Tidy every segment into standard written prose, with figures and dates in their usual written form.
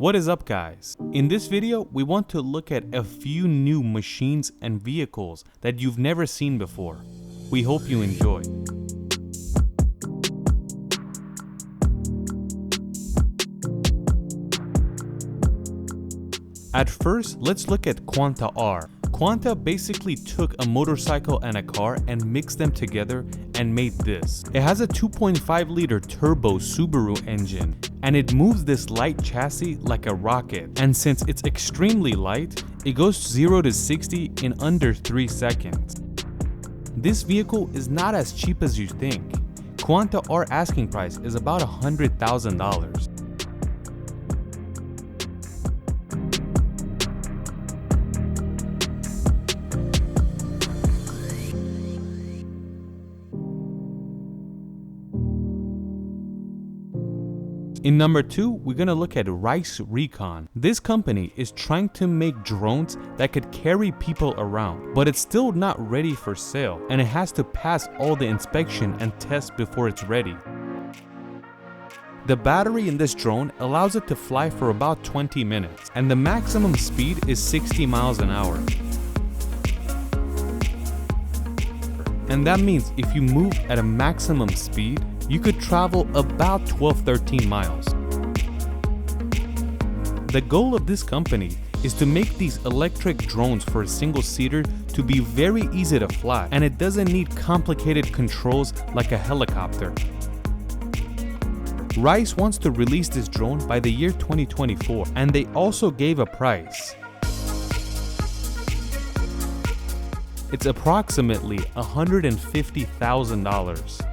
What is up, guys? In this video, we want to look at a few new machines and vehicles that you've never seen before. We hope you enjoy. At first, let's look at Quanta R. Quanta basically took a motorcycle and a car and mixed them together and made this. It has a 2.5-liter turbo Subaru engine, and it moves this light chassis like a rocket. And since it's extremely light, it goes 0 to 60 in under 3 seconds. This vehicle is not as cheap as you think. Quanta R asking price is about $100,000. In number 2, we're gonna look at Ryse Recon. This company is trying to make drones that could carry people around, but it's still not ready for sale, and it has to pass all the inspection and tests before it's ready. The battery in this drone allows it to fly for about 20 minutes, and the maximum speed is 60 miles an hour. And that means if you move at a maximum speed, you could travel about 12-13 miles. The goal of this company is to make these electric drones for a single-seater to be very easy to fly, and it doesn't need complicated controls like a helicopter. Ryse wants to release this drone by the year 2024, and they also gave a price. It's approximately $150,000.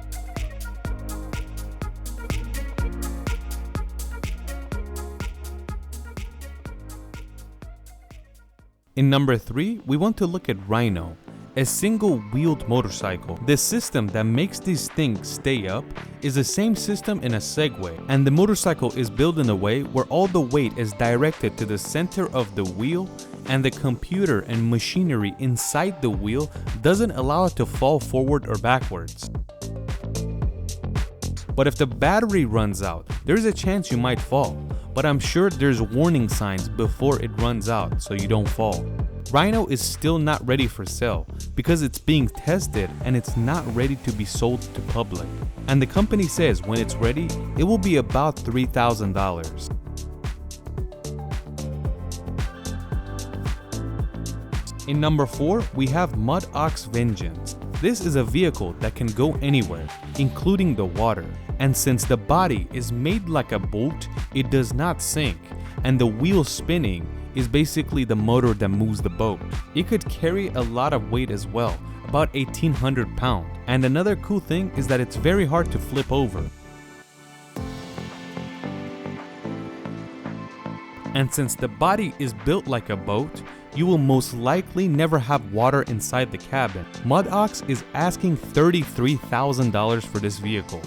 In number 3, we want to look at RYNO, a single-wheeled motorcycle. The system that makes these things stay up is the same system in a Segway, and the motorcycle is built in a way where all the weight is directed to the center of the wheel, and the computer and machinery inside the wheel doesn't allow it to fall forward or backwards. But if the battery runs out, there's a chance you might fall. But I'm sure there's warning signs before it runs out so you don't fall. RYNO is still not ready for sale because it's being tested and it's not ready to be sold to public. And the company says when it's ready, it will be about $3,000. In number 4, we have Mada's Vengeance. This is a vehicle that can go anywhere, including the water. And since the body is made like a boat, it does not sink, and the wheel spinning is basically the motor that moves the boat. It could carry a lot of weight as well, about 1,800 pounds. And another cool thing is that it's very hard to flip over. And since the body is built like a boat, you will most likely never have water inside the cabin. Mada is asking $33,000 for this vehicle.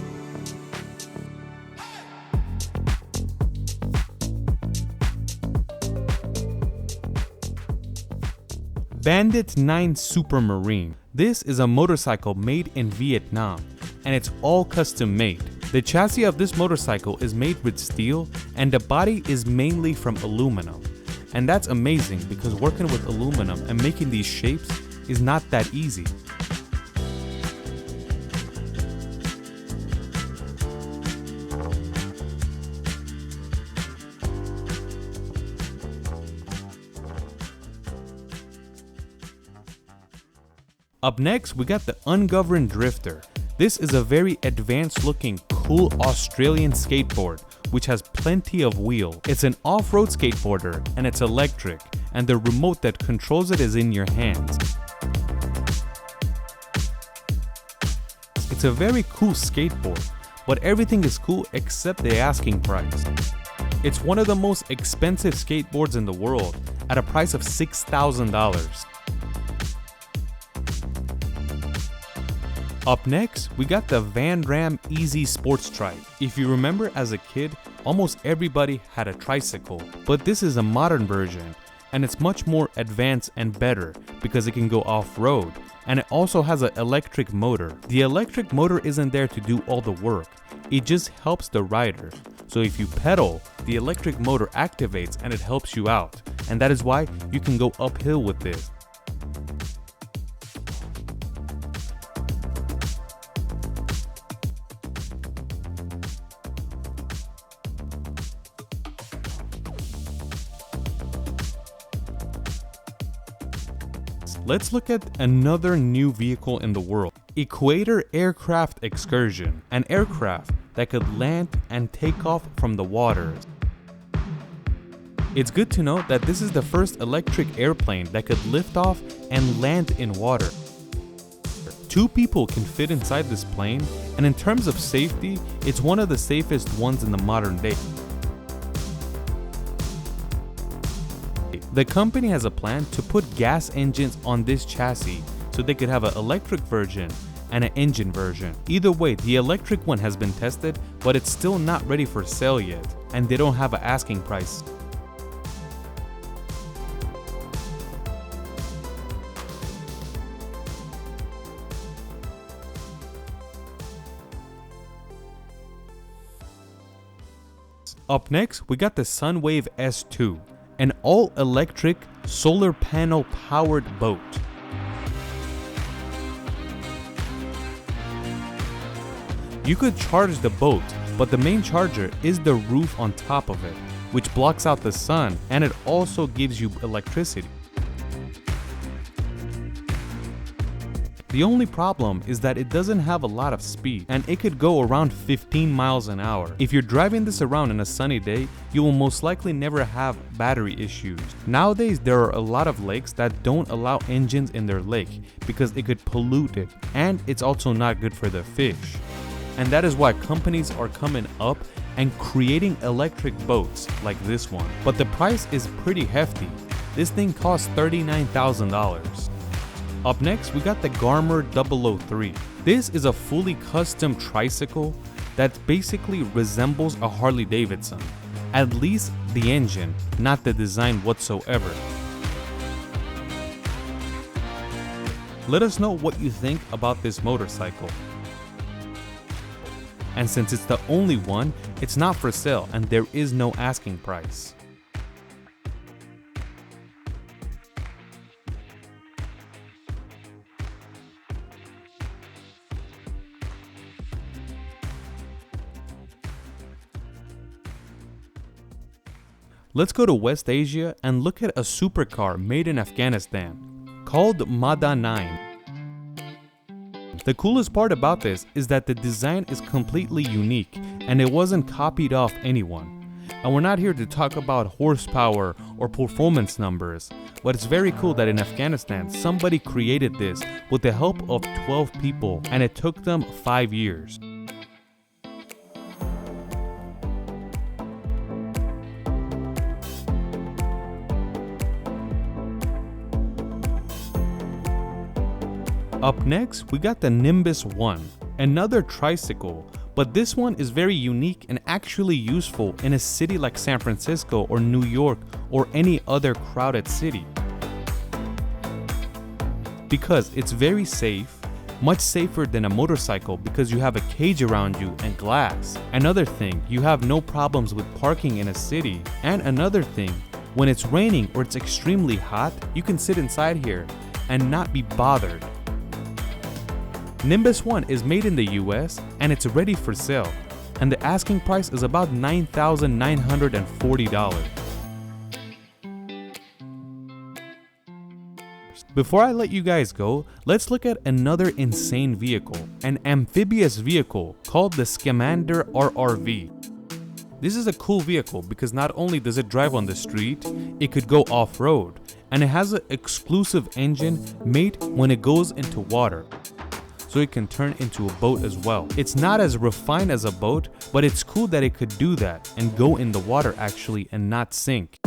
Bandit 9 SUPERMARINE. This is a motorcycle made in Vietnam, and it's all custom made. The chassis of this motorcycle is made with steel, and the body is mainly from aluminum. And that's amazing because working with aluminum and making these shapes is not that easy. Up next, we got the Ungoverned Drifter. This is a very advanced looking, cool Australian skateboard, which has plenty of wheel. It's an off-road skateboarder and it's electric, and the remote that controls it is in your hands. It's a very cool skateboard, but everything is cool except the asking price. It's one of the most expensive skateboards in the world at a price of $6,000. Up next, we got the Raam Easy Sports Trike. If you remember as a kid, almost everybody had a tricycle, but this is a modern version, and it's much more advanced and better because it can go off-road, and it also has an electric motor. The electric motor isn't there to do all the work, it just helps the rider. So if you pedal, the electric motor activates and it helps you out. And that is why you can go uphill with this. Let's look at another new vehicle in the world. Equator Aircraft Xcursion, an aircraft that could land and take off from the waters. It's good to know that this is the first electric airplane that could lift off and land in water. 2 people can fit inside this plane, and in terms of safety, it's one of the safest ones in the modern day. The company has a plan to put gas engines on this chassis so they could have an electric version and an engine version. Either way, the electric one has been tested, but it's still not ready for sale yet, and they don't have an asking price. Up next, we got the SunWave S2, an all-electric solar panel powered boat. You could charge the boat, but the main charger is the roof on top of it, which blocks out the sun, and it also gives you electricity. The only problem is that it doesn't have a lot of speed, and it could go around 15 miles an hour. If you're driving this around in a sunny day, you will most likely never have battery issues. Nowadays, there are a lot of lakes that don't allow engines in their lake because it could pollute it, and it's also not good for the fish. And that is why companies are coming up and creating electric boats like this one. But the price is pretty hefty. This thing costs $39,000. Up next, we got the GARMR 003. This is a fully custom tricycle that basically resembles a Harley Davidson. At least the engine, not the design whatsoever. Let us know what you think about this motorcycle. And since it's the only one, it's not for sale and there is no asking price. Let's go to West Asia and look at a supercar made in Afghanistan called Mada 9. The coolest part about this is that the design is completely unique and it wasn't copied off anyone. And we're not here to talk about horsepower or performance numbers, but it's very cool that in Afghanistan somebody created this with the help of 12 people and it took them 5 years. Up next, we got the Nimbus One, another tricycle, but this one is very unique and actually useful in a city like San Francisco or New York or any other crowded city. Because it's very safe, much safer than a motorcycle because you have a cage around you and glass. Another thing, you have no problems with parking in a city. And another thing, when it's raining or it's extremely hot, you can sit inside here and not be bothered. Nimbus One is made in the US and it's ready for sale, and the asking price is about $9,940. Before I let you guys go, let's look at another insane vehicle, an amphibious vehicle called the Scamander RRV. This is a cool vehicle because not only does it drive on the street, it could go off-road, and it has an exclusive engine made when it goes into water, so it can turn into a boat as well. It's not as refined as a boat, but it's cool that it could do that and go in the water actually and not sink.